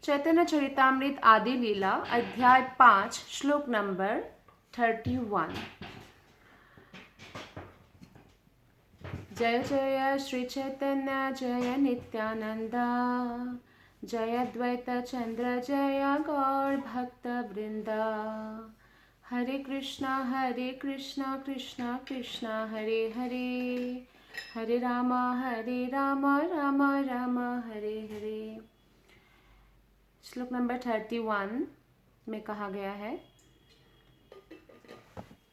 चैतन्य चरितामृत आदि लीला अध्याय 5 श्लोक नंबर 31। जय जय श्री चैतन्य जय नित्यानंद जय अद्वैत चंद्र जय गौर भक्त वृंदा। हरे कृष्णा कृष्णा कृष्णा हरे हरे, हरे राम राम राम हरे हरे। श्लोक नंबर 31 में कहा गया है,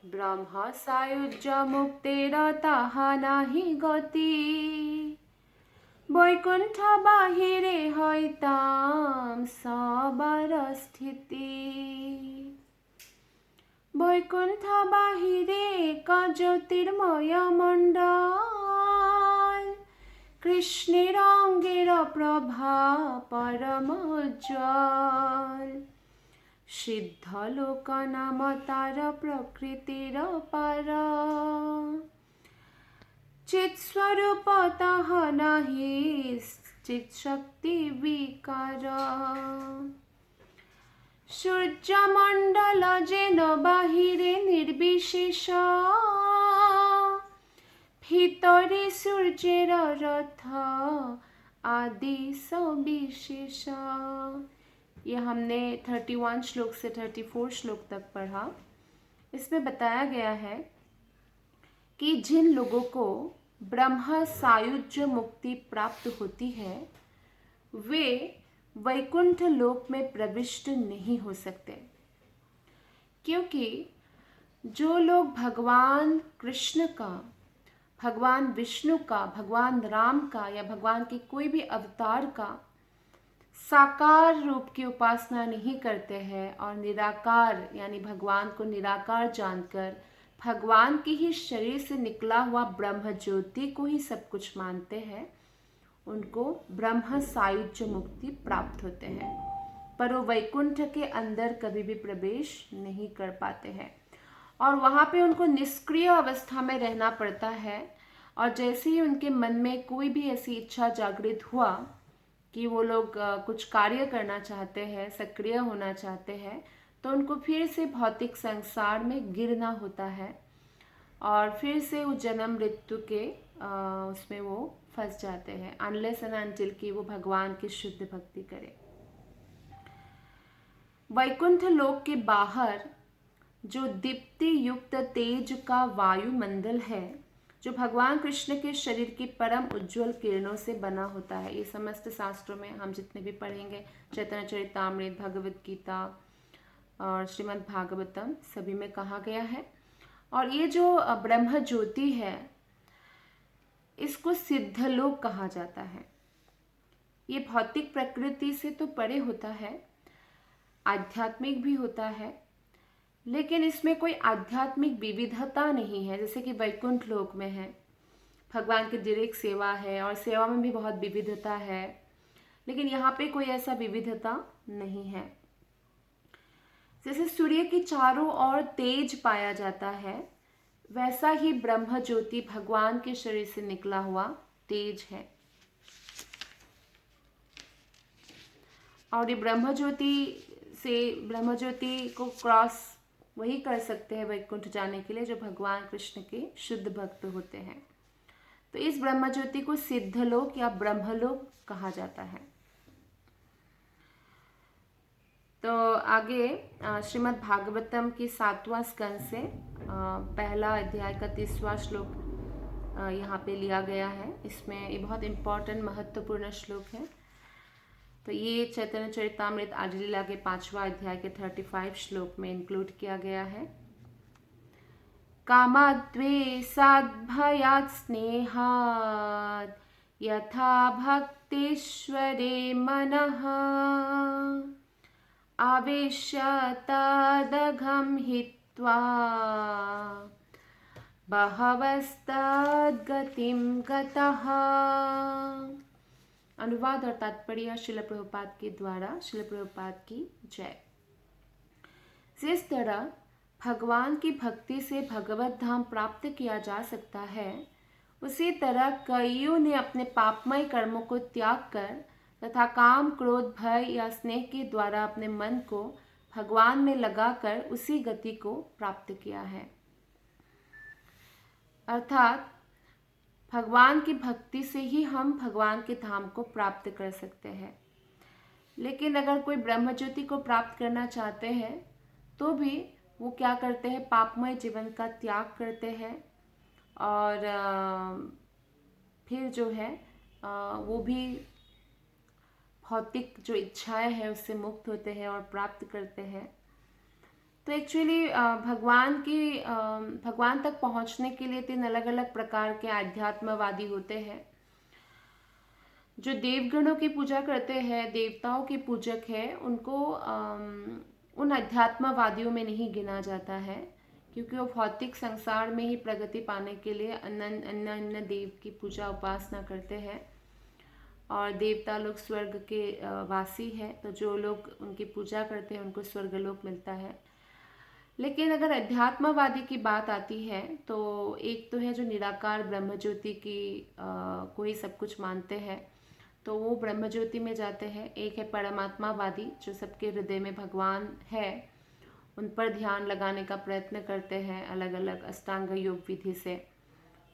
ब्रह्म सायुज्य मुक्तिरतः नहि गति, वैकुंठ बाहिरे हयताम सबर स्थिति। वैकुंठ बाहिरे का ज्योतिर्मय मंडल, कृष्णेर अंगेर प्रभा परम उज्ज्वल। सिद्धलोक नाम तार प्रकृतिर पार, चित्स्वरूपतः नहि चित्शक्ति विकार। सूर्यमंडल जेन बाहिरे निर्विशेष, ভিতরে সূর্যের রথ आदि सविशेष। ये हमने 31 श्लोक से 34 श्लोक तक पढ़ा। इसमें बताया गया है कि जिन लोगों को ब्रह्म सायुज्य मुक्ति प्राप्त होती है वे वैकुंठ लोक में प्रविष्ट नहीं हो सकते, क्योंकि जो लोग भगवान कृष्ण का, भगवान विष्णु का, भगवान राम का या भगवान के कोई भी अवतार का साकार रूप की उपासना नहीं करते हैं और निराकार यानी भगवान को निराकार जानकर भगवान के ही शरीर से निकला हुआ ब्रह्म ज्योति को ही सब कुछ मानते हैं, उनको ब्रह्म सायुज्य मुक्ति प्राप्त होते हैं, पर वो वैकुंठ के अंदर कभी भी प्रवेश नहीं कर पाते हैं और वहाँ पे उनको निष्क्रिय अवस्था में रहना पड़ता है। और जैसे ही उनके मन में कोई भी ऐसी इच्छा जागृत हुआ कि वो लोग कुछ कार्य करना चाहते हैं, सक्रिय होना चाहते हैं, तो उनको फिर से भौतिक संसार में गिरना होता है और फिर से वो जन्म मृत्यु के उसमें वो फंस जाते हैं, अनलेस एंड अनटिल कि वो भगवान की शुद्ध भक्ति करें। वैकुंठ लोक के बाहर जो दीप्ति युक्त तेज का वायुमंडल है, जो भगवान कृष्ण के शरीर की परम उज्ज्वल किरणों से बना होता है, ये समस्त शास्त्रों में हम जितने भी पढ़ेंगे, चैतन्य चरितामृत, भगवत गीता और श्रीमद् भागवतम, सभी में कहा गया है। और ये जो ब्रह्म ज्योति है इसको सिद्धलोक कहा जाता है। ये भौतिक प्रकृति से तो परे होता है, आध्यात्मिक भी होता है, लेकिन इसमें कोई आध्यात्मिक विविधता नहीं है जैसे कि वैकुंठ लोक में है। भगवान की डायरेक्ट सेवा है और सेवा में भी बहुत विविधता है, लेकिन यहाँ पे कोई ऐसा विविधता नहीं है। जैसे सूर्य की चारों ओर तेज पाया जाता है, वैसा ही ब्रह्म ज्योति भगवान के शरीर से निकला हुआ तेज है। और ये ब्रह्म ज्योति को क्रॉस वही कर सकते हैं वैकुंठ जाने के लिए जो भगवान कृष्ण के शुद्ध भक्त होते हैं। तो इस ब्रह्म ज्योति को सिद्धलोक या ब्रह्मलोक कहा जाता है। तो आगे श्रीमद् भागवतम की 7वां स्कंद से पहला अध्याय का 30वां श्लोक यहाँ पे लिया गया है। इसमें ये बहुत इम्पोर्टेंट महत्वपूर्ण श्लोक है। तो ये चैतन्य चरितामृत आदि लीला के 5वां अध्याय के 35 श्लोक में इंक्लूड किया गया है। कामाद्वेषाद् भयात् स्नेहात् यथा भक्तेश्वरे मनः, आवेश्य तदघं हित्वा बहवस्तद्गतिं गतः। अनुवाद और तात्पर्य श्रील प्रभुपाद के द्वारा। श्रील प्रभुपाद की जय। जिस तरह भगवान की भक्ति से भगवत धाम प्राप्त किया जा सकता है, उसी तरह कईयों ने अपने पापमय कर्मों को त्याग कर तथा काम, क्रोध, भय या स्नेह के द्वारा अपने मन को भगवान में लगाकर उसी गति को प्राप्त किया है। अर्थात भगवान की भक्ति से ही हम भगवान के धाम को प्राप्त कर सकते हैं। लेकिन अगर कोई ब्रह्म ज्योति को प्राप्त करना चाहते हैं तो भी वो क्या करते हैं, पापमय जीवन का त्याग करते हैं और फिर जो है वो भी भौतिक जो इच्छाएं हैं उससे मुक्त होते हैं और प्राप्त करते हैं। तो एक्चुअली भगवान तक पहुंचने के लिए 3 अलग अलग प्रकार के आध्यात्मवादी होते हैं। जो देवगणों की पूजा करते हैं, देवताओं के पूजक हैं, उनको उन अध्यात्मवादियों में नहीं गिना जाता है, क्योंकि वो भौतिक संसार में ही प्रगति पाने के लिए अन्य देव की पूजा उपासना करते हैं और देवता लोग स्वर्ग के वासी हैं, तो जो लोग उनकी पूजा करते हैं उनको स्वर्गलोक मिलता है। लेकिन अगर अध्यात्मवादी की बात आती है तो एक तो है जो निराकार ब्रह्म ज्योति की को ही सब कुछ मानते हैं, तो वो ब्रह्म ज्योति में जाते हैं। एक है परमात्मावादी जो सबके हृदय में भगवान है, उन पर ध्यान लगाने का प्रयत्न करते हैं अलग अलग अष्टांग योग विधि से,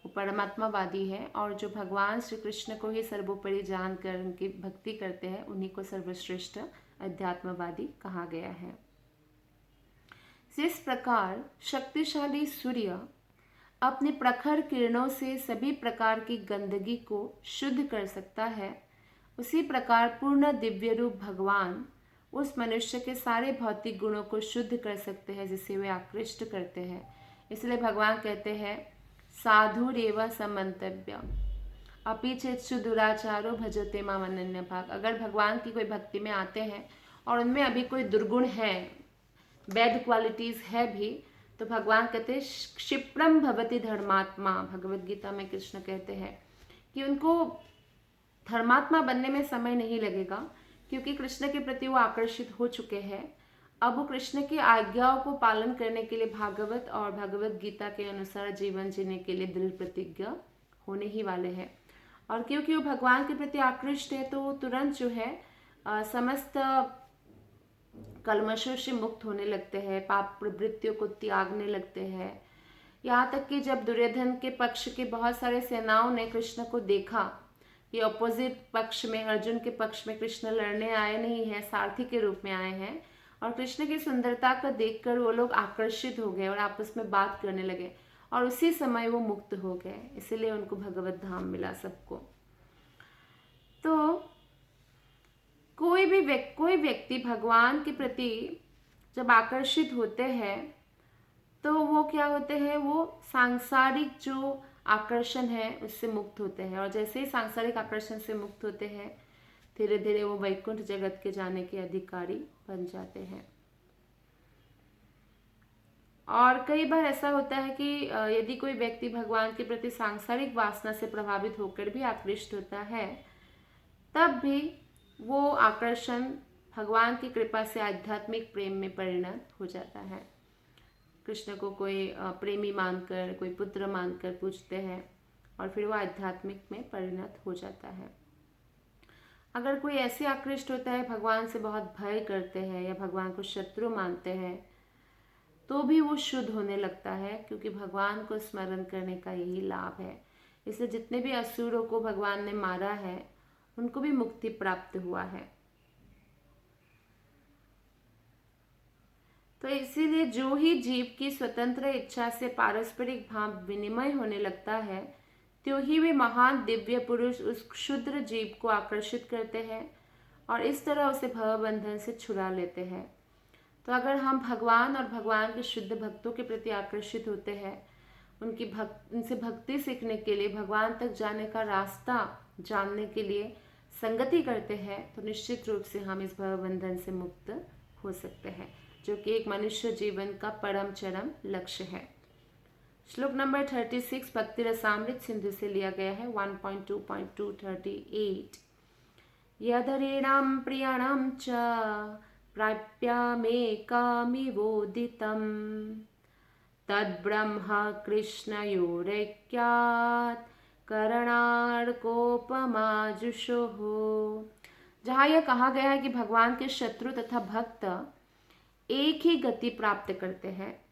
वो परमात्मावादी है। और जो भगवान श्री कृष्ण को ही सर्वोपरि जानकर उनकी भक्ति करते हैं, उन्हीं को सर्वश्रेष्ठ अध्यात्मवादी कहा गया है। जिस प्रकार शक्तिशाली सूर्य अपने प्रखर किरणों से सभी प्रकार की गंदगी को शुद्ध कर सकता है, उसी प्रकार पूर्ण दिव्य रूप भगवान उस मनुष्य के सारे भौतिक गुणों को शुद्ध कर सकते हैं जिसे वे आकृष्ट करते हैं। इसलिए भगवान कहते हैं साधुरेव समंतव्य अपि चेत्सु दुराचारो भजते माम अनन्य भाग। अगर भगवान की कोई भक्ति में आते हैं और उनमें अभी कोई दुर्गुण है, बैड क्वालिटीज है भी, तो भगवान कहते हैं क्षिप्रम भवति धर्मात्मा। भगवत गीता में कृष्ण कहते हैं कि उनको धर्मात्मा बनने में समय नहीं लगेगा, क्योंकि कृष्ण के प्रति वो आकर्षित हो चुके हैं। अब वो कृष्ण की आज्ञाओं को पालन करने के लिए भागवत और भगवत गीता के अनुसार जीवन जीने के लिए दृढ़ प्रतिज्ञ होने ही वाले हैं। और क्योंकि वो भगवान के प्रति आकृष्ट है तो वो तुरंत जो है समस्त कल्मशों से मुक्त होने लगते हैं, पाप प्रवृत्तियों को त्यागने लगते हैं। यहाँ तक कि जब दुर्योधन के पक्ष के बहुत सारे सेनाओं ने कृष्ण को देखा कि अपोजिट पक्ष में, अर्जुन के पक्ष में कृष्ण लड़ने आए नहीं हैं, सारथी के रूप में आए हैं, और कृष्ण की सुंदरता को देखकर वो लोग आकर्षित हो गए और आपस में बात करने लगे और उसी समय वो मुक्त हो गए। इसीलिए उनको भगवत धाम मिला सबको। तो कोई व्यक्ति भगवान के प्रति जब आकर्षित होते हैं तो वो क्या होते हैं, वो सांसारिक जो आकर्षण है उससे मुक्त होते हैं। और जैसे ही सांसारिक आकर्षण से मुक्त होते हैं, धीरे धीरे वो वैकुंठ जगत के जाने के अधिकारी बन जाते हैं। और कई बार ऐसा होता है कि यदि कोई व्यक्ति भगवान के प्रति सांसारिक वासना से प्रभावित होकर भी आकृष्ट होता है, तब भी वो आकर्षण भगवान की कृपा से आध्यात्मिक प्रेम में परिणत हो जाता है। कृष्ण को कोई प्रेमी मानकर, कोई पुत्र मानकर पूजते हैं और फिर वो आध्यात्मिक में परिणत हो जाता है। अगर कोई ऐसे आकृष्ट होता है, भगवान से बहुत भय करते हैं या भगवान को शत्रु मानते हैं, तो भी वो शुद्ध होने लगता है, क्योंकि भगवान को स्मरण करने का यही लाभ है। इसलिए जितने भी असुरों को भगवान ने मारा है उनको भी मुक्ति प्राप्त हुआ है। तो इसीलिए जो ही जीव की स्वतंत्र इच्छा से पारस्परिक भाव विनिमय होने लगता है, त्यों ही वे महान दिव्य पुरुष उस क्षुद्र जीव को आकर्षित करते हैं और इस तरह उसे भवबंधन से छुड़ा लेते हैं। तो अगर हम भगवान और भगवान के शुद्ध भक्तों के प्रति आकर्षित होते हैं, उनसे भक्ति सीखने के लिए, भगवान तक जाने का रास्ता जानने के लिए संगति करते हैं, तो निश्चित रूप से हम इस भवबंधन से मुक्त हो सकते हैं, जो कि एक मनुष्य जीवन का परम चरम लक्ष्य है। श्लोक नंबर 36 भक्ति रसामृत सिंधु से लिया गया है, 1.2.238। यदरेणाम प्रियाणाम च प्राप्यामेकामिवोदितं तद्ब्रह्म कृष्णयोरैक्यात् करणार्कोपमाजुषोः जहाँ यह कहा गया है कि भगवान के शत्रु तथा भक्त एक ही गति प्राप्त करते हैं,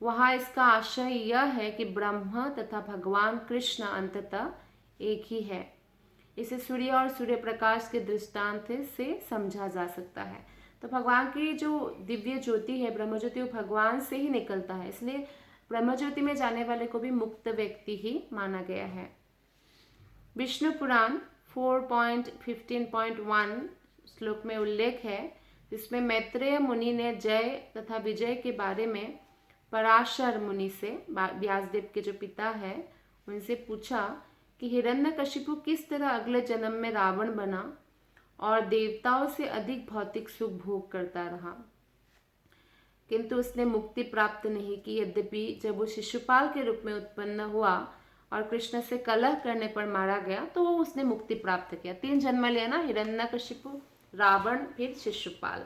वहाँ इसका आशय यह है कि ब्रह्म तथा भगवान कृष्ण अंततः एक ही है। इसे सूर्य और सूर्य प्रकाश के दृष्टांत से समझा जा सकता है। तो भगवान की जो दिव्य ज्योति है, ब्रह्म ज्योति, वो भगवान से ही निकलता है, इसलिए ब्रह्म ज्योति में जाने वाले को भी मुक्त व्यक्ति ही माना गया है। विष्णु पुराण 4.15.1 श्लोक में उल्लेख है, जिसमें मैत्रेय मुनि ने जय तथा विजय के बारे में पराशर मुनि से, व्यासदेव के जो पिता है, उनसे पूछा कि हिरण्यकशिपु किस तरह अगले जन्म में रावण बना और देवताओं से अधिक भौतिक सुख भोग करता रहा, किंतु उसने मुक्ति प्राप्त नहीं की। यद्यपि जब वो शिशुपाल के रूप में उत्पन्न हुआ और कृष्ण से कलह करने पर मारा गया, तो वो उसने मुक्ति प्राप्त किया। 3 जन्म लिया ना, हिरण्यकशिपु, रावण, फिर शिशुपाल।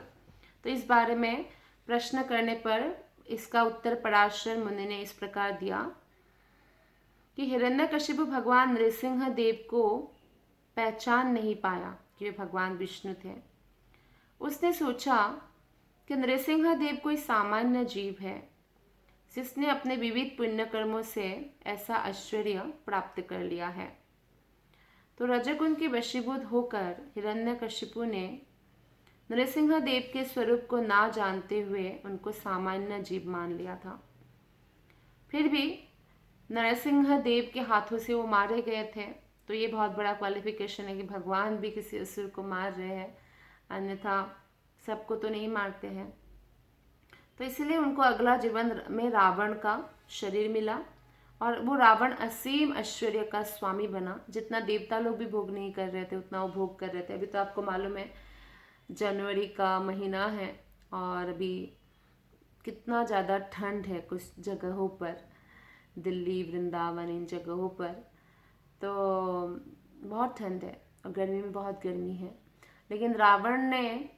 तो इस बारे में प्रश्न करने पर इसका उत्तर पराशर मुनि ने इस प्रकार दिया कि हिरण्यकशिपु भगवान नृसिंह देव को पहचान नहीं पाया कि वे भगवान विष्णु थे। उसने सोचा कि नृसिंह देव कोई सामान्य जीव है जिसने अपने विविध पुण्य कर्मों से ऐसा ऐश्वर्य प्राप्त कर लिया है। तो रजोगुण के वशीभूत होकर हिरण्यकशिपु ने नृसिंह देव के स्वरूप को ना जानते हुए उनको सामान्य जीव मान लिया था। फिर भी नरसिंह देव के हाथों से वो मारे गए थे। तो ये बहुत बड़ा क्वालिफिकेशन है कि भगवान भी किसी असुर को मार रहे हैं, अन्यथा सबको तो नहीं मारते हैं। तो इसलिए उनको अगला जीवन में रावण का शरीर मिला और वो रावण असीम ऐश्वर्य का स्वामी बना। जितना देवता लोग भी भोग नहीं कर रहे थे, उतना वो भोग कर रहे थे। अभी तो आपको मालूम है जनवरी का महीना है और अभी कितना ज़्यादा ठंड है कुछ जगहों पर, दिल्ली, वृंदावन, इन जगहों पर तो बहुत ठंड है और गर्मी में बहुत गर्मी है। लेकिन रावण ने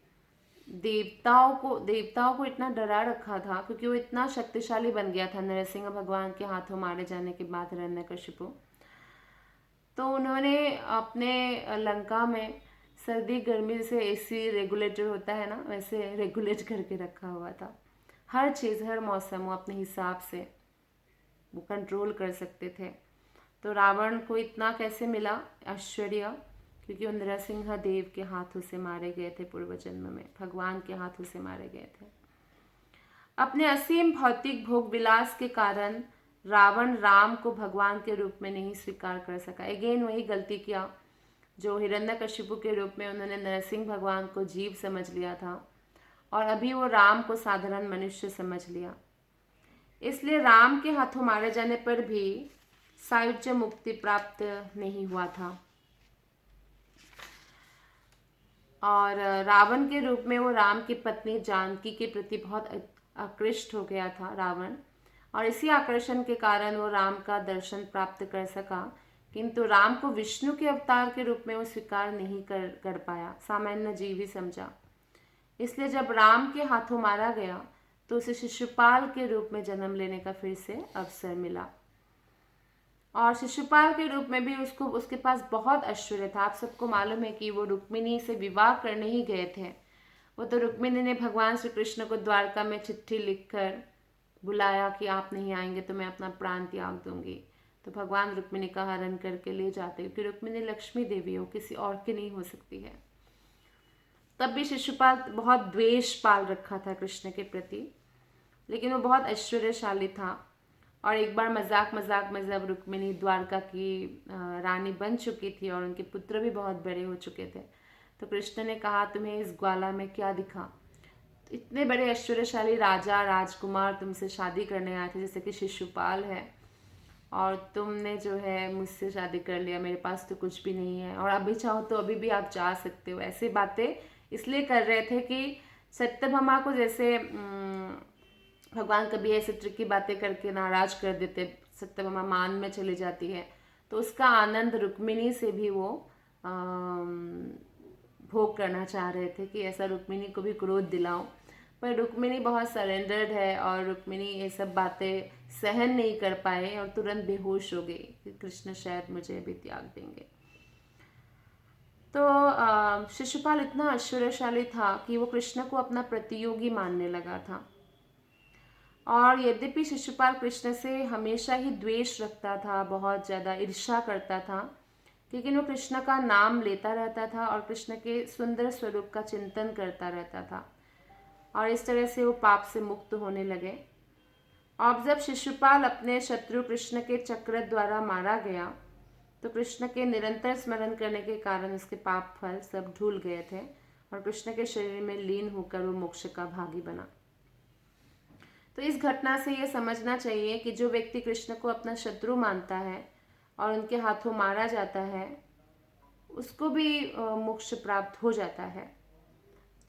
देवताओं को इतना डरा रखा था, क्योंकि वो इतना शक्तिशाली बन गया था नरसिंह भगवान के हाथों मारे जाने के बाद हिरण्यकशिपु। तो उन्होंने अपने लंका में सर्दी गर्मी से एसी रेगुलेटर होता है ना, वैसे रेगुलेट करके रखा हुआ था। हर चीज़, हर मौसम वो अपने हिसाब से वो कंट्रोल कर सकते थे। तो रावण को इतना कैसे मिला ऐश्वर्य? क्योंकि वो नरसिंह देव के हाथों से मारे गए थे, पूर्व जन्म में भगवान के हाथों से मारे गए थे। अपने असीम भौतिक भोग विलास के कारण रावण राम को भगवान के रूप में नहीं स्वीकार कर सका। अगेन वही गलती किया जो हिरण्यकशिपु के रूप में उन्होंने नरसिंह भगवान को जीव समझ लिया था और अभी वो राम को साधारण मनुष्य समझ लिया। इसलिए राम के हाथों मारे जाने पर भी सायुज्य मुक्ति प्राप्त नहीं हुआ था और रावण के रूप में वो राम की पत्नी जानकी के प्रति बहुत आकृष्ट हो गया था रावण, और इसी आकर्षण के कारण वो राम का दर्शन प्राप्त कर सका, किंतु राम को विष्णु के अवतार के रूप में वो स्वीकार नहीं कर पाया, सामान्य जीव ही समझा। इसलिए जब राम के हाथों मारा गया तो उसे शिशुपाल के रूप में जन्म लेने का फिर से अवसर मिला। और शिशुपाल के रूप में भी उसके पास बहुत ऐश्वर्य था। आप सबको मालूम है कि वो रुक्मिणी से विवाह करने ही गए थे। वो तो रुक्मिणी ने भगवान श्री कृष्ण को द्वारका में चिट्ठी लिखकर बुलाया कि आप नहीं आएंगे तो मैं अपना प्राण त्याग दूंगी। तो भगवान रुक्मिणी का हरण करके ले जाते, क्योंकि रुक्मिणी लक्ष्मी देवी हो, किसी और की नहीं हो सकती है। तब भी शिशुपाल बहुत द्वेष पाल रखा था कृष्ण के प्रति, लेकिन वो बहुत ऐश्वर्यशाली था। और एक बार मजाक में जब रुक्मिणी द्वारका की रानी बन चुकी थी और उनके पुत्र भी बहुत बड़े हो चुके थे, तो कृष्ण ने कहा तुम्हें इस ग्वाला में क्या दिखा? इतने बड़े ऐश्वर्यशाली राजा राजकुमार तुमसे शादी करने आए थे, जैसे कि शिशुपाल है, और तुमने जो है मुझसे शादी कर लिया, मेरे पास तो कुछ भी नहीं है और अभी चाहो तो अभी भी आप जा सकते हो। ऐसी बातें इसलिए कर रहे थे कि सत्यभामा को जैसे भगवान कभी ऐसे ट्रिकी बातें करके नाराज कर देते, सत्यभामा मान में चली जाती है, तो उसका आनंद रुक्मिणी से भी वो भोग करना चाह रहे थे कि ऐसा रुक्मिणी को भी क्रोध दिलाऊं। पर रुक्मिणी बहुत सरेंडर्ड है और रुक्मिणी ये सब बातें सहन नहीं कर पाए और तुरंत बेहोश हो गई कि कृष्ण शायद मुझे भी त्याग देंगे। तो शिशुपाल इतना ऐश्वर्यशाली था कि वो कृष्ण को अपना प्रतियोगी मानने लगा था। और यद्यपि शिशुपाल कृष्ण से हमेशा ही द्वेष रखता था, बहुत ज़्यादा ईर्ष्या करता था, लेकिन वो कृष्ण का नाम लेता रहता था और कृष्ण के सुंदर स्वरूप का चिंतन करता रहता था, और इस तरह से वो पाप से मुक्त होने लगे। अब जब शिशुपाल अपने शत्रु कृष्ण के चक्र द्वारा मारा गया, तो कृष्ण के निरंतर स्मरण करने के कारण उसके पाप फल सब धुल गए थे और कृष्ण के शरीर में लीन होकर वो मोक्ष का भागी बना। तो इस घटना से ये समझना चाहिए कि जो व्यक्ति कृष्ण को अपना शत्रु मानता है और उनके हाथों मारा जाता है, उसको भी मोक्ष प्राप्त हो जाता है।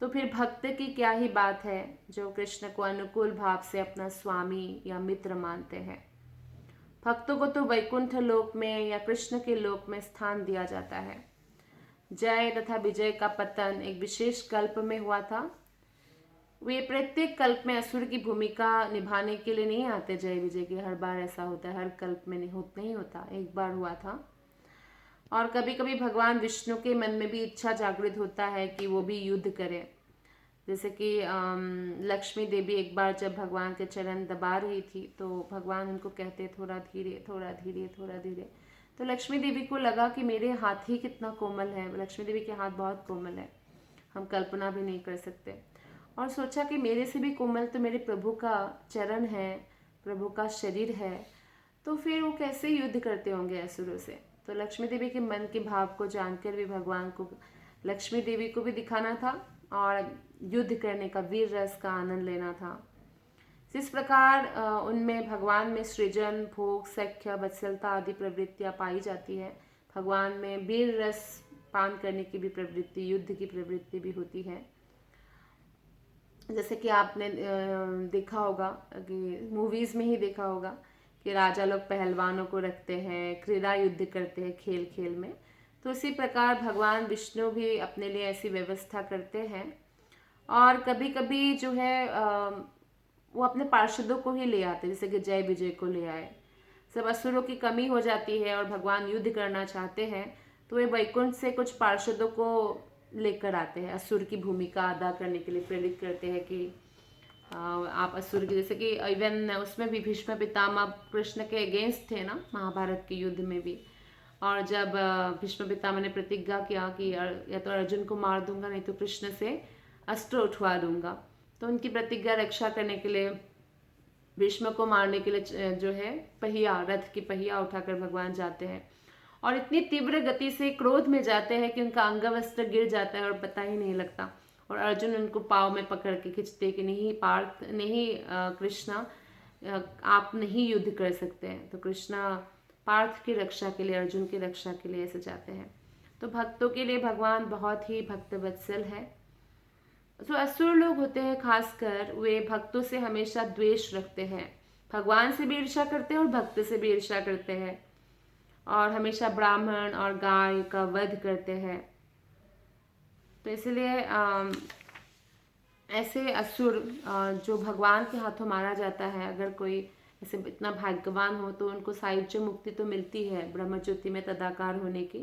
तो फिर भक्त की क्या ही बात है जो कृष्ण को अनुकूल भाव से अपना स्वामी या मित्र मानते हैं। भक्तों को तो वैकुंठ लोक में या कृष्ण के लोक में स्थान दिया जाता है। जय तथा विजय का पतन एक विशेष कल्प में हुआ था। वे प्रत्येक कल्प में असुर की भूमिका निभाने के लिए नहीं आते जय विजय के, हर बार ऐसा होता है, हर कल्प में नहीं होता, एक बार हुआ था। और कभी कभी भगवान विष्णु के मन में भी इच्छा जागृत होता है कि वो भी युद्ध करें। जैसे कि लक्ष्मी देवी एक बार जब भगवान के चरण दबा रही थी, तो भगवान उनको कहते थोड़ा धीरे थोड़ा धीरे थोड़ा धीरे। तो लक्ष्मी देवी को लगा कि मेरे हाथ ही कितना कोमल है, लक्ष्मी देवी के हाथ बहुत कोमल है, हम कल्पना भी नहीं कर सकते। और सोचा कि मेरे से भी कोमल तो मेरे प्रभु का चरण है, प्रभु का शरीर है, तो फिर वो कैसे युद्ध करते होंगे असुरों से। तो लक्ष्मी देवी के मन के भाव को जानकर भी भगवान को, लक्ष्मी देवी को भी दिखाना था और युद्ध करने का, वीर रस का आनंद लेना था। जिस प्रकार उनमें भगवान में सृजन, भोग, सख्य, वत्सलता आदि प्रवृत्तियां पाई जाती है, भगवान में वीर रस पान करने की भी प्रवृत्ति, युद्ध की प्रवृत्ति भी होती है। जैसे कि आपने देखा होगा कि मूवीज में ही देखा होगा कि राजा लोग पहलवानों को रखते हैं, क्रीड़ा युद्ध करते हैं खेल खेल में। तो इसी प्रकार भगवान विष्णु भी अपने लिए ऐसी व्यवस्था करते हैं। और कभी कभी जो है वो अपने पार्षदों को ही ले आते, जैसे कि जय विजय को ले आए। सब असुरों की कमी हो जाती है और भगवान युद्ध करना चाहते हैं, तो वे वैकुंठ से कुछ पार्षदों को लेकर आते हैं, असुर की भूमिका अदा करने के लिए प्रेरित करते हैं कि आप असुर की, जैसे कि इवन उसमें भी भीष्म पितामह कृष्ण के अगेंस्ट थे ना, महाभारत के युद्ध में भी। और जब भीष्म पितामह ने प्रतिज्ञा किया कि या तो अर्जुन को मार दूंगा, नहीं तो कृष्ण से अस्त्र उठवा दूंगा, तो उनकी प्रतिज्ञा रक्षा करने के लिए भीष्म को मारने के लिए जो है पहिया, रथ की पहिया उठाकर भगवान जाते हैं और इतनी तीव्र गति से क्रोध में जाते हैं कि उनका अंगवस्त्र गिर जाता है और पता ही नहीं लगता। और अर्जुन उनको पाँव में पकड़ के खींचते कि नहीं पार्थ, नहीं कृष्णा, आप नहीं युद्ध कर सकते हैं। तो कृष्णा पार्थ की रक्षा के लिए, अर्जुन की रक्षा के लिए ऐसे जाते हैं। तो भक्तों के लिए भगवान बहुत ही भक्तवत्सल है। जो असुर लोग होते हैं खासकर, वे भक्तों से हमेशा द्वेष रखते हैं, भगवान से भी ईर्ष्या करते हैं और भक्त से भी ईर्ष्या करते हैं, और हमेशा ब्राह्मण और गाय का वध करते हैं। तो इसलिए ऐसे असुर जो भगवान के हाथों मारा जाता है, अगर कोई ऐसे इतना भाग्यवान हो तो उनको सायुज्य मुक्ति तो मिलती है ब्रह्मज्योति में तदाकार होने की,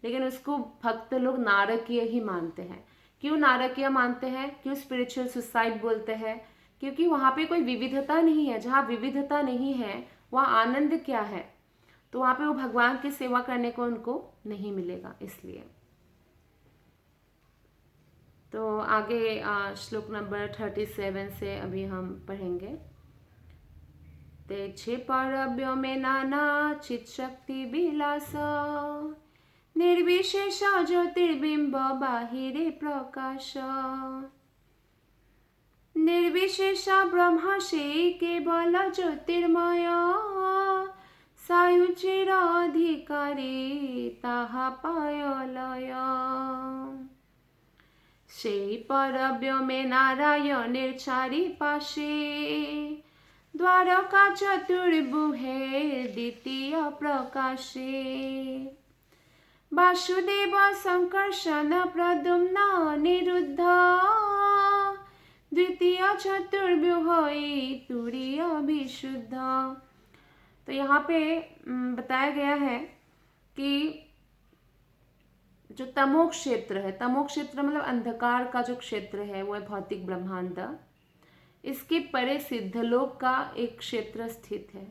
लेकिन उसको भक्त लोग नारकीय ही मानते हैं। क्यों नारकीय मानते हैं, क्यों स्पिरिचुअल सुसाइड बोलते हैं? क्योंकि वहाँ पे कोई विविधता नहीं है। जहाँ विविधता नहीं है वहाँ आनंद क्या है? तो वहाँ पे वो भगवान की सेवा करने को उनको नहीं मिलेगा। इसलिए तो आगे श्लोक नंबर 37 से अभी हम पढ़ेंगे। तेछे परव्यो में नाना चित शक्ति विलास, निर्विशेष ज्योतिर्बिंब बाहिरे प्रकाश, निर्विशेष ब्रह्म से केवल ज्योतिर्मय, सायुज्येर अधिकारी ताहा पाय लय। সেই পরব্যমে নারায়ণের চারিপাশে, দ্বারকা চতুর্ভুহে দ্বিতীয় প্রকাশে, বাসুদেব সংকর্ষণ প্রদ্যুম্ন নিরুদ্ধ, द्वितीय चतुर्व्यूह तुरीय विशुद्ध। तो यहाँ पे बताया गया है कि जो तमो क्षेत्र है, तमो क्षेत्र मतलब अंधकार का जो क्षेत्र है, वो है भौतिक ब्रह्मांड। इसके परे सिद्धलोक का एक क्षेत्र स्थित है।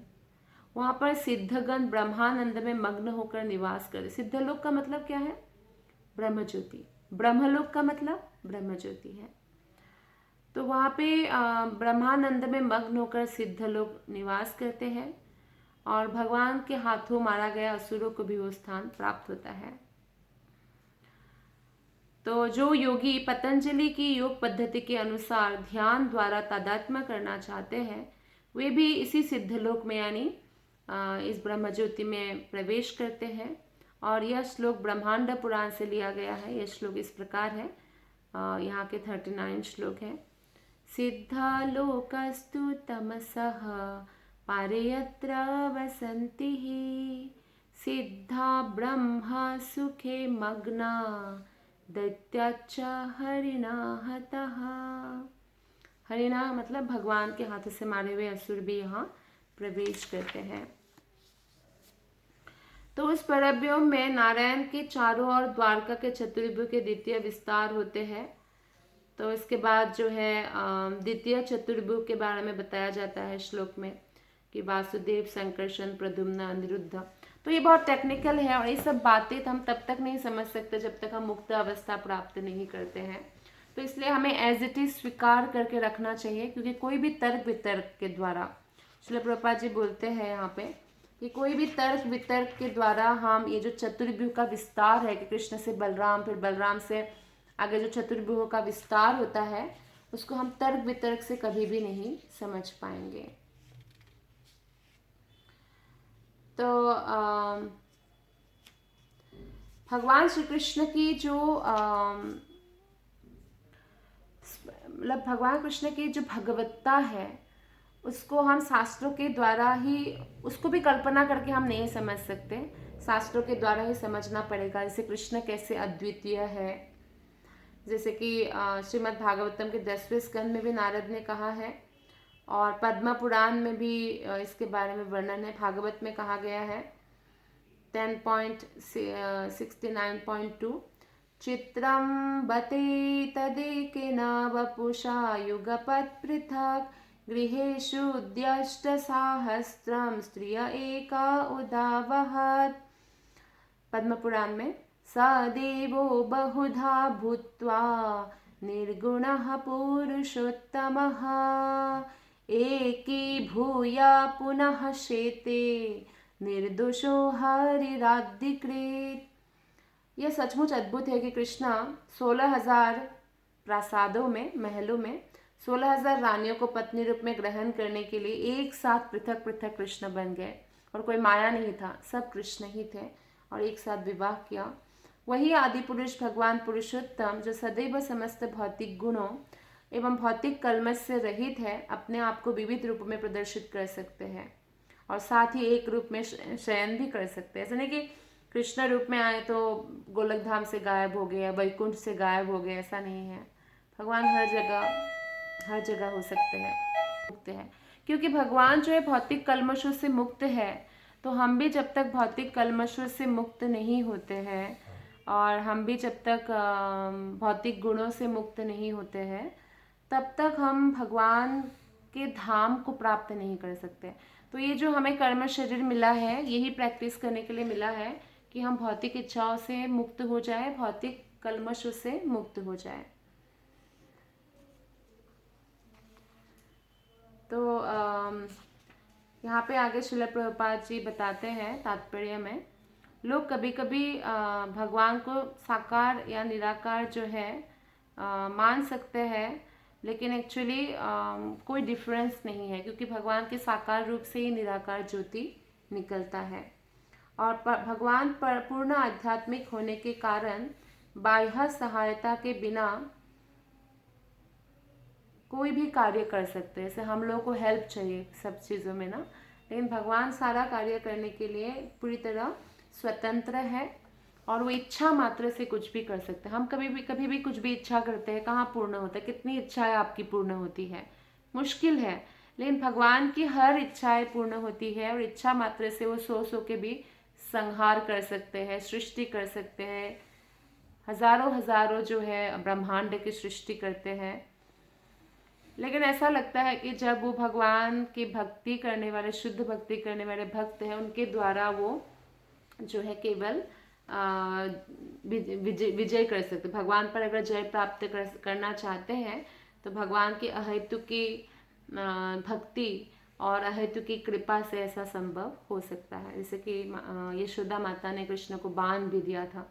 वहाँ पर सिद्धगण ब्रह्मानंद में मग्न होकर निवास करे। सिद्धलोक का मतलब क्या है? ब्रह्मज्योति। ब्रह्मलोक का मतलब ब्रह्मज्योति है। तो वहाँ पे ब्रह्मानंद में मग्न होकर सिद्धलोक निवास करते हैं और भगवान के हाथों मारा गया असुरों को भी वो स्थान प्राप्त होता है। तो जो योगी पतंजलि की योग पद्धति के अनुसार ध्यान द्वारा तादात्म्य करना चाहते हैं, वे भी इसी सिद्धलोक में यानी इस ब्रह्मज्योति में प्रवेश करते हैं। और यह श्लोक ब्रह्मांड पुराण से लिया गया है। यह श्लोक इस प्रकार है, यहाँ के 39 श्लोक है। सिद्धालोकस्तु तमसः पारयत्र वसन्तिः सिद्धा ब्रह्म सुखे मग्ना दैत्याच्च हरिणा हतः। हरिणा मतलब भगवान के हाथों से मारे हुए असुर भी यहाँ प्रवेश करते हैं। तो उस परव्योम में नारायण के चारों ओर द्वारका के चतुर्भुज के द्वितीय विस्तार होते हैं। तो इसके बाद जो है द्वितीय चतुर्भुज के बारे में बताया जाता है श्लोक में कि वासुदेव, संकर्षण, प्रद्युम्न, अनिरुद्ध। तो ये बहुत टेक्निकल है और ये सब बातें तो हम तब तक नहीं समझ सकते जब तक हम मुक्त अवस्था प्राप्त नहीं करते हैं। तो इसलिए हमें एज इट इज स्वीकार करके रखना चाहिए, क्योंकि कोई भी तर्क वितर्क के द्वारा, श्रील प्रभुपाद जी बोलते हैं यहाँ पे कि कोई भी तर्क वितर्क के द्वारा हम ये जो चतुर्व्यूह का विस्तार है कि कृष्ण से बलराम, फिर बलराम से आगे जो चतुर्व्यूह का विस्तार होता है, उसको हम तर्क वितर्क से कभी भी नहीं समझ पाएंगे। तो भगवान श्री कृष्ण की जो मतलब भगवान कृष्ण की जो भगवत्ता है, उसको हम शास्त्रों के द्वारा ही, उसको भी कल्पना करके हम नहीं समझ सकते, शास्त्रों के द्वारा ही समझना पड़ेगा। जैसे कृष्ण कैसे अद्वितीय है, जैसे कि श्रीमद् भागवतम के 10वें स्कंद में भी नारद ने कहा है और पद्म पुराण में भी इसके बारे में वर्णन है। भागवत में कहा गया है 10.69.2 चित्रं बते तदेकेन वपुषा युगपत् पृथक् गृहेषु द्यष्टसाहस्रं स्त्रिय एका उदावहत्। पद्म पुराण में स देवो बहुधा भूत्वा निर्गुणः पुरुषोत्तमः एकी भूया पुनः शेते निर्दोषो हरिराधिकृत। यह सचमुच अद्भुत है कि कृष्णा 16,000 प्रासादों में, महलों में 16,000 रानियों को पत्नी रूप में ग्रहण करने के लिए एक साथ पृथक पृथक कृष्ण बन गए और कोई माया नहीं था, सब कृष्ण ही थे और एक साथ विवाह किया। वही आदि पुरुष भगवान पुरुषोत्तम जो सदैव समस्त भौतिक गुणों एवं भौतिक कल्मश से रहित है, अपने आप को विविध रूप में प्रदर्शित कर सकते हैं और साथ ही एक रूप में शयन भी कर सकते हैं। ऐसा नहीं कि कृष्ण रूप में आए तो गोलक धाम से गायब हो गए, वैकुंठ से गायब हो गए, ऐसा नहीं है। भगवान हर जगह हो सकते हैं, मुक्त है। क्योंकि भगवान जो है भौतिक कल्मशों से मुक्त है, तो हम भी जब तक भौतिक कल्मशों से मुक्त नहीं होते हैं और हम भी जब तक भौतिक गुणों से मुक्त नहीं होते हैं, तब तक हम भगवान के धाम को प्राप्त नहीं कर सकते। तो ये जो हमें कर्म शरीर मिला है, यही प्रैक्टिस करने के लिए मिला है कि हम भौतिक इच्छाओं से मुक्त हो जाए, भौतिक कल्मशों से मुक्त हो जाए। तो यहाँ पे आगे श्रील प्रभुपाद जी बताते हैं तात्पर्य में, लोग कभी कभी भगवान को साकार या निराकार जो है मान सकते हैं, लेकिन एक्चुअली कोई डिफरेंस नहीं है, क्योंकि भगवान के साकार रूप से ही निराकार ज्योति निकलता है और भगवान पर पूर्ण आध्यात्मिक होने के कारण बाह्य सहायता के बिना कोई भी कार्य कर सकते हैं। जैसे हम लोगों को हेल्प चाहिए सब चीज़ों में ना, लेकिन भगवान सारा कार्य करने के लिए पूरी तरह स्वतंत्र है और वो इच्छा मात्र से कुछ भी कर सकते हैं। हम कभी भी कुछ भी इच्छा करते हैं, कहाँ पूर्ण होता है? कितनी इच्छाएं आपकी पूर्ण होती है? मुश्किल है। लेकिन भगवान की हर इच्छाएं पूर्ण होती है और इच्छा मात्र से वो सो के भी संहार कर सकते हैं, सृष्टि कर सकते हैं, हजारों हजारों जो है ब्रह्मांड की सृष्टि करते हैं। लेकिन ऐसा लगता है कि जब वो भगवान की भक्ति करने वाले, शुद्ध भक्ति करने वाले भक्त हैं, उनके द्वारा वो जो है केवल विजय कर सकते। भगवान पर अगर जय प्राप्त करना चाहते हैं तो भगवान की अहेतु की भक्ति और अहेतु की कृपा से ऐसा संभव हो सकता है। जैसे कि यशोदा माता ने कृष्ण को बाण भी दिया था।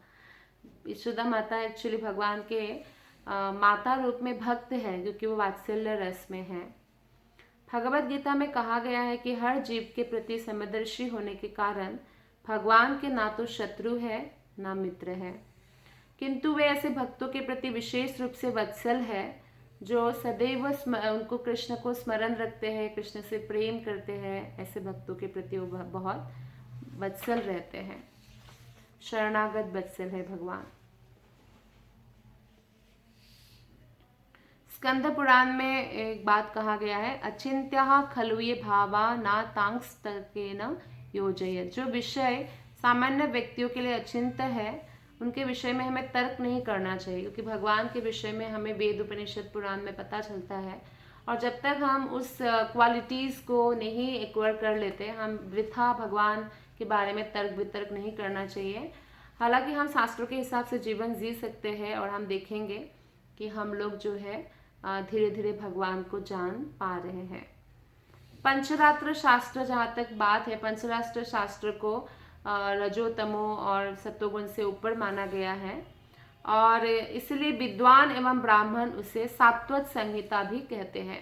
यशोदा माता एक्चुअली भगवान के माता रूप में भक्त है, क्योंकि वो वात्सल्य रस में है। भगवत गीता में कहा गया है कि हर जीव के प्रति समदर्शी होने के कारण भगवान के ना तो शत्रु है ना मित्र है, किंतु वे ऐसे भक्तों के प्रति विशेष रूप से वत्सल है जो सदैव उनको कृष्ण को स्मरण रखते हैं, कृष्ण से प्रेम करते हैं। ऐसे भक्तों के प्रति वो बहुत वत्सल रहते हैं, शरणागत वत्सल है भगवान। स्कंद पुराण में एक बात कहा गया है, अचिंत्य खलु ये भावा ना तांस्तकेन योजयत। जो विषय सामान्य व्यक्तियों के लिए अचिंत्य है, उनके विषय में हमें तर्क नहीं करना चाहिए, क्योंकि भगवान के विषय में हमें वेद उपनिषद पुराण में पता चलता है। और जब तक हम उस क्वालिटीज़ को नहीं एक्वायर कर लेते, हम वृथा भगवान के बारे में तर्क वितर्क नहीं करना चाहिए। हालांकि हम शास्त्रों के हिसाब से जीवन जी सकते हैं, और हम देखेंगे कि हम लोग जो है धीरे धीरे भगवान को जान पा रहे हैं। पंचरात्र शास्त्र, जहाँ तक बात है, पंचरात्र शास्त्र को रजो तमो और सत्वगुण से ऊपर माना गया है, और इसलिए विद्वान एवं ब्राह्मण उसे सात्वत संहिता भी कहते हैं।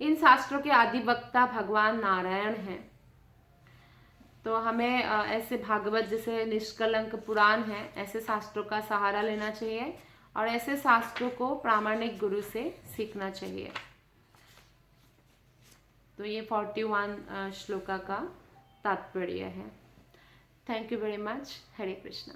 इन शास्त्रों के आदिवक्ता भगवान नारायण हैं। तो हमें ऐसे भागवत जैसे निष्कलंक पुराण है, ऐसे शास्त्रों का सहारा लेना चाहिए और ऐसे शास्त्रों को प्रामाणिक गुरु से सीखना चाहिए। तो ये 41 श्लोका का तात्पर्य है। Thank you very much. Hare Krishna.